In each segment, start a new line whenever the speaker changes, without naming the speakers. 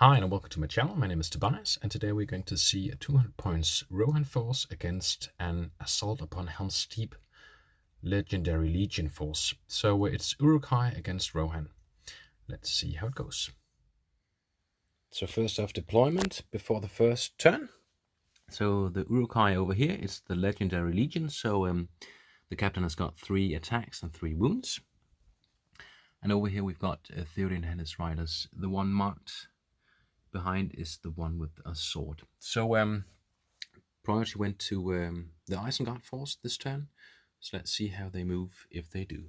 Hi and welcome to my channel. My name is Tobias and today we're going to see a 200 points Rohan force against an assault upon Helm's Steep legendary legion force. So it's Uruk-Hai against Rohan. Let's see how it goes. So first off, deployment before the first turn. So the Uruk-Hai over here is the legendary legion. So the captain has got 3 attacks and 3 wounds. And over here we've got Theoden and his riders. The one marked behind is the one with a sword. So priority went to the Isengard force this turn. So let's see how they move if they do.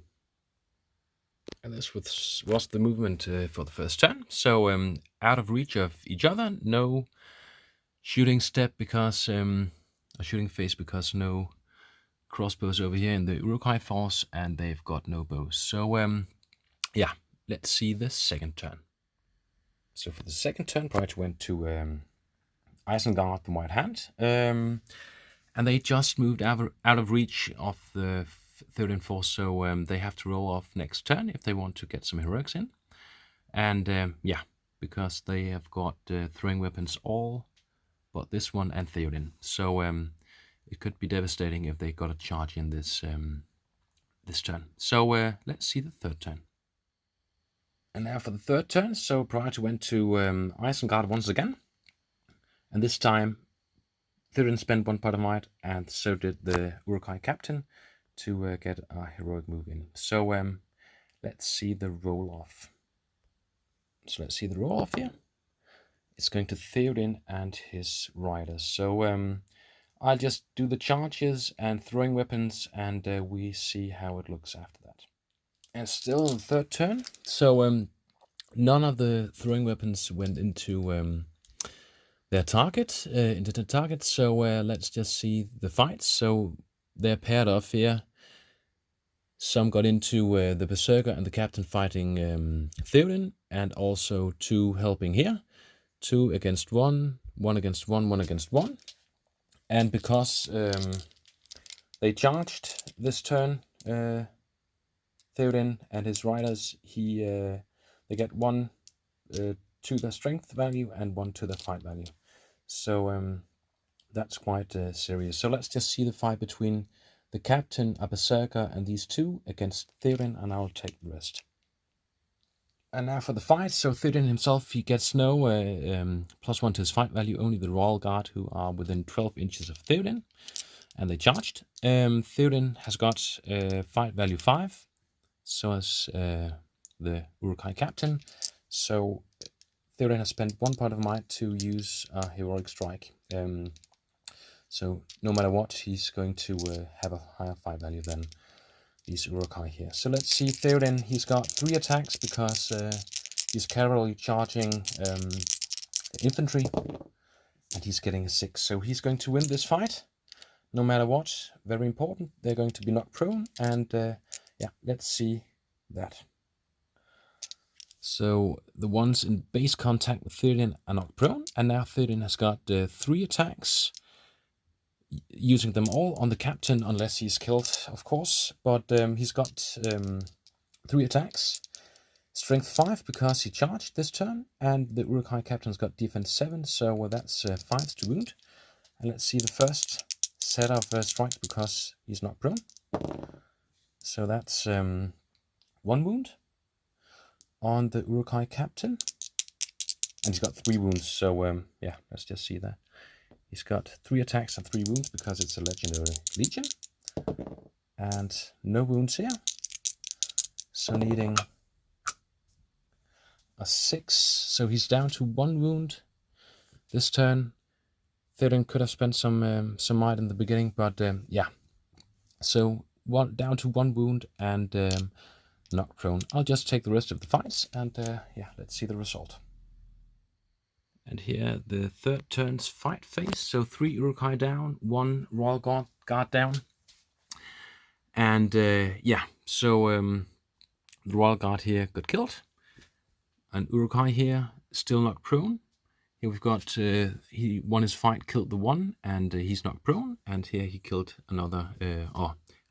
And this was the movement for the first turn. So out of reach of each other, no shooting step because a shooting phase because no crossbows over here in the Uruk-Hai force, and they've got no bows. So yeah, let's see the second turn. So for the second turn, priority went to Isengard, the White Hand, and they just moved out of reach of the Theoden force, so they have to roll off next turn if they want to get some heroics in. And yeah, because they have got throwing weapons all but this one and Theoden, so it could be devastating if they got a charge in this this turn. So let's see the third turn. And now for the third turn, so priority went to Isengard once again. And this time, Theoden spent 1 part of might, and so did the Uruk-Hai captain to get a heroic move in. So let's see the roll-off. So let's see the roll-off here. It's going to Theoden and his riders. So I'll just do the charges and throwing weapons, and we see how it looks after that. And still in the third turn. So none of the throwing weapons went into their target, into the target. So let's just see the fights. So they're paired off here. Some got into the berserker and the captain fighting Theoden, and also 2 helping here. 2 against 1, 1 against 1, 1 against 1. And because they charged this turn, Theoden and his riders, they get 1 to the strength value and 1 to the fight value. So that's quite serious. So let's just see the fight between the captain, a berserker, and these 2 against Theoden, and I'll take the rest. And now for the fight. So Theoden himself, he gets no +1 to his fight value, only the Royal Guard, who are within 12 inches of Theoden, and they charged. Theoden has got fight value 5, so as the Uruk-Hai captain. So Theoden has spent 1 part of might to use a heroic strike. So no matter what, he's going to have a higher fight value than these Uruk-Hai here. So let's see Theoden. He's got 3 attacks because he's cavalry charging infantry, and he's getting a 6. So he's going to win this fight no matter what. Very important. They're going to be knocked prone, and yeah, let's see that. So the ones in base contact with Theoden are knocked prone, and now Theoden has got 3 attacks, using them all on the captain unless he's killed, of course. But he's got 3 attacks, strength 5 because he charged this turn, and the Uruk-Hai captain's got defense 7, so that's 5 to wound. And let's see the first set of strikes because he's not prone. So that's 1 wound on the Uruk-Hai captain, and he's got 3 wounds. So yeah, let's just see that. He's got 3 attacks and 3 wounds because it's a legendary legion, and no wounds here. So needing a 6, so he's down to 1 wound this turn. Theoden could have spent some might in the beginning, but yeah. So down to 1 wound and knocked prone. I'll just take the rest of the fights, and yeah, let's see the result. And here the third turn's fight phase. So 3 Uruk-Hai down, 1 Royal Guard down. And yeah, so the Royal Guard here got killed. And Uruk-Hai here still knocked prone. Here we've got, he won his fight, killed the 1, and he's knocked prone. And here he killed another,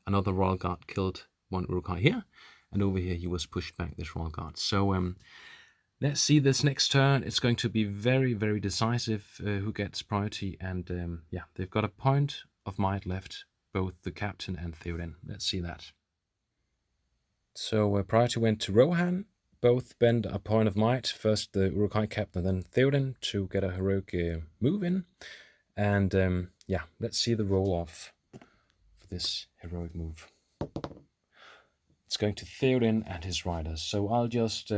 another Royal Guard killed 1 Uruk-Hai here. And over here he was pushed back, this Royal Guard. So Let's see this next turn. It's going to be very, very decisive who gets priority. And yeah, they've got a point of might left, both the captain and Theoden. Let's see that. So priority went to Rohan. Both spend a point of might. First the Uruk-Hai captain, then Theoden, to get a heroic move in. And yeah, let's see the roll off for this heroic move. It's going to Theoden and his riders. So I'll just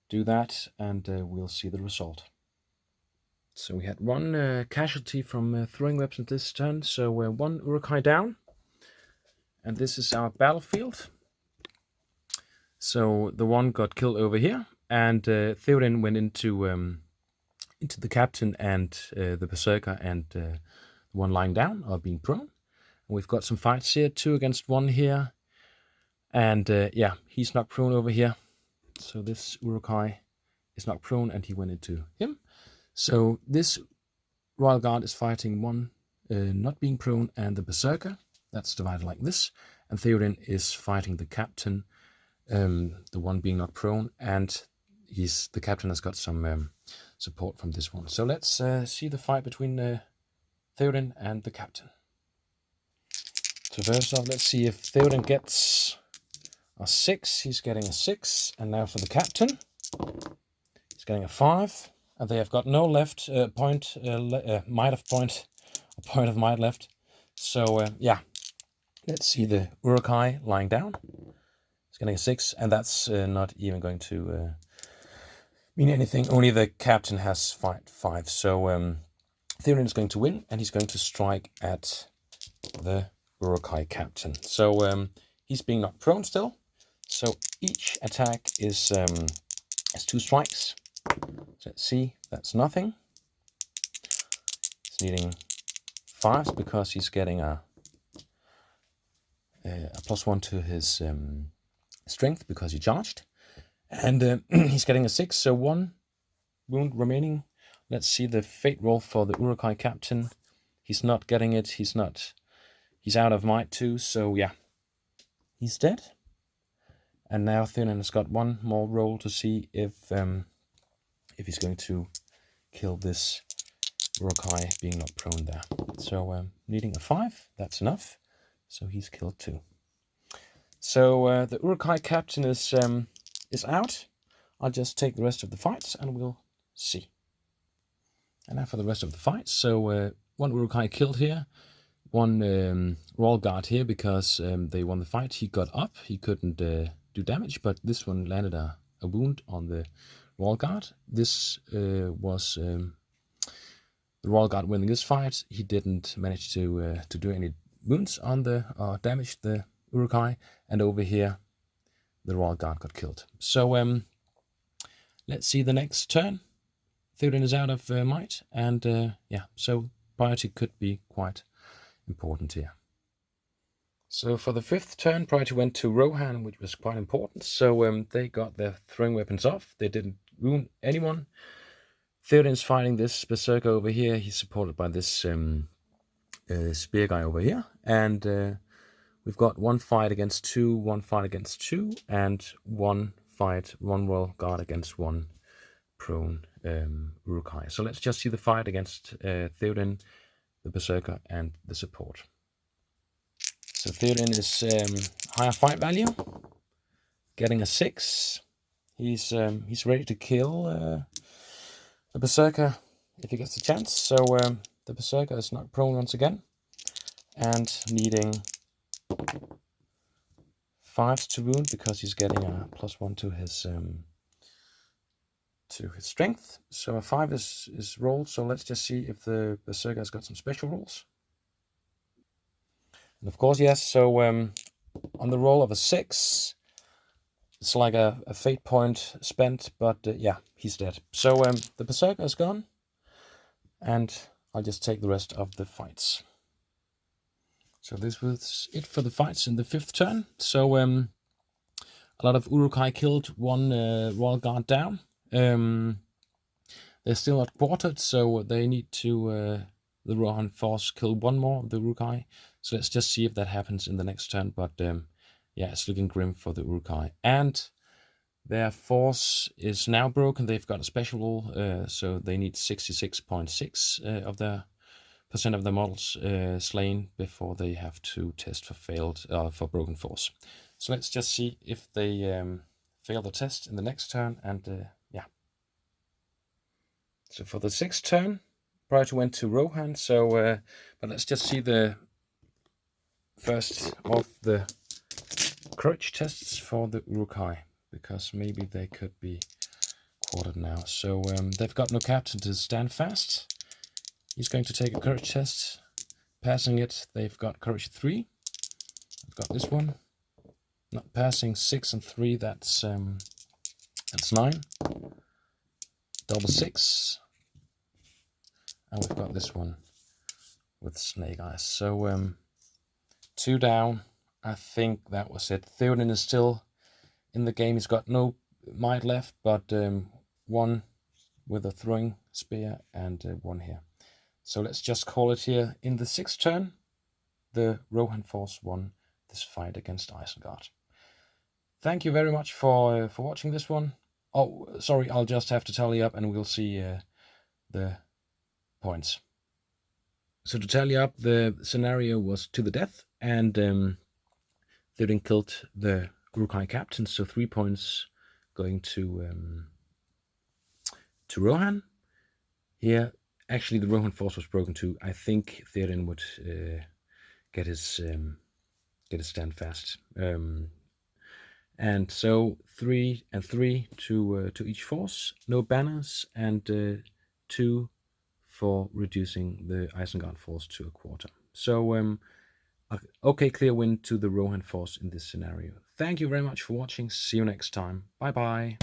do that, and we'll see the result. So we had one casualty from throwing weapons this turn. So one Uruk-Hai down, and this is our battlefield. So the one got killed over here, and Theoden went into the captain and the berserker, and the one lying down or being prone. And we've got some fights here, 2 against 1 here, and yeah, he's not prone over here. So this Uruk-Hai is not prone, and he went into him. So this Royal Guard is fighting one not being prone and the berserker. That's divided like this. And Theoden is fighting the captain, the one being not prone, and the captain has got some support from this one. So let's see the fight between Theoden and the captain. So first off, let's see if Theoden gets a 6. He's getting a 6. And now for the captain, he's getting a 5. And they have got no left point of might left. So yeah, let's see the Uruk-Hai lying down. He's getting a 6, and that's not even going to mean anything. Only the captain has fight 5. So Theoden is going to win, and he's going to strike at the Uruk-Hai captain. So he's being knocked prone still. So each attack is 2 strikes. So let's see, that's nothing. He's needing 5s because he's getting a +1 to his strength because he charged. And he's getting a 6, so 1 wound remaining. Let's see the fate roll for the Uruk-Hai captain. He's not getting it. He's out of might too, so yeah, he's dead. And now Theoden has got 1 more roll to see if he's going to kill this Uruk-Hai being not prone there. So needing a 5, that's enough. So he's killed 2. So the Uruk-Hai captain is out. I'll just take the rest of the fights and we'll see. And now for the rest of the fights. So 1 Uruk-Hai killed here. 1 Royal Guard here because they won the fight. He got up. He couldn't do damage, but this one landed a wound on the Royal Guard. This was the Royal Guard winning this fight. He didn't manage to do any wounds on damage the Uruk-Hai, and over here the Royal Guard got killed. So let's see the next turn. Theoden is out of might, and yeah, so priority could be quite important here. So for the 5th turn, priority went to Rohan, which was quite important. So they got their throwing weapons off. They didn't wound anyone. Theoden is fighting this berserker over here. He's supported by this spear guy over here. And we've got 1 fight against 2, 1 fight against 2, and 1 Royal Guard against 1 prone Uruk-Hai. So let's just see the fight against Theoden, the berserker, and the support. So Theoden is higher fight value, getting a 6. He's ready to kill the berserker if he gets the chance. So the berserker is not prone once again, and needing 5s to wound because he's getting a +1 to his strength. So a 5 is rolled. So let's just see if the berserker has got some special rolls. And of course, yes, so on the roll of a 6, it's like a fate point spent, but yeah, he's dead. So the berserker is gone, and I'll just take the rest of the fights. So this was it for the fights in the 5th turn. So a lot of Uruk-Hai killed, 1 Royal Guard down. They're still not quartered, so they need to, the Rohan force, kill 1 more of the Uruk-Hai. So let's just see if that happens in the next turn. But yeah, it's looking grim for the Uruk-Hai. And Their force is now broken. They've got a special rule, so they need 66.6 of their percent of the models slain before they have to test for broken force. So let's just see if they fail the test in the next turn. And yeah. So for the 6th turn, priority went to Rohan. So, but let's just see the first of the courage tests for the Uruk-Hai, because maybe they could be quartered now. So they've got no captain to stand fast. He's going to take a courage test. Passing it, they've got courage 3. I've got this one. Not passing, 6 and 3, that's 9. Double 6. And we've got this one with snake eyes. So 2 down. I think that was it. Theoden is still in the game. He's got no might left, but 1 with a throwing spear and 1 here. So let's just call it here. In the 6th turn, the Rohan force won this fight against Isengard. Thank you very much for watching this one. Oh, sorry, I'll just have to tally up and we'll see the points. So to tally up, the scenario was to the death, and Theoden killed the Uruk-Hai captain, so 3 points going to Rohan. Here, actually, the Rohan force was broken too. I think Theoden would get his stand fast. And so 3 and 3 to each force. No banners, and 2 for reducing the Isengard force to a quarter. So okay, clear win to the Rohan force in this scenario. Thank you very much for watching. See you next time. Bye bye.